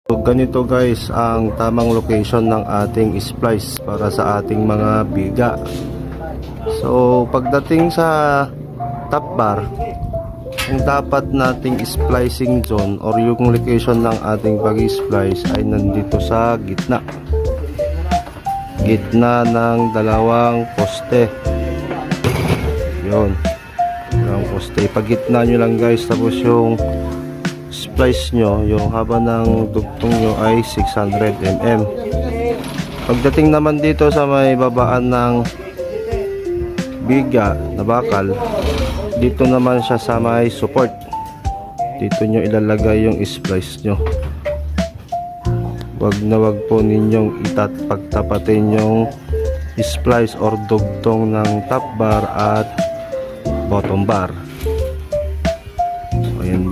So, ganito guys ang tamang location ng ating splice para sa ating mga biga. So pagdating sa top bar, ang dapat nating splicing zone or yung location ng ating pag-splice ay nandito sa gitna ng dalawang poste. Yun, dalawang poste, ipagitna nyo lang guys. Tapos yung splice nyo, yung haba ng dugtong nyo ay 600 mm. Pagdating naman dito sa may babaan ng biga na bakal, dito naman siya sa may support, dito nyo ilalagay yung splice nyo. Wag na wag po ninyong pagtapatin yung splice or dugtong ng top bar at bottom bar. So, ayan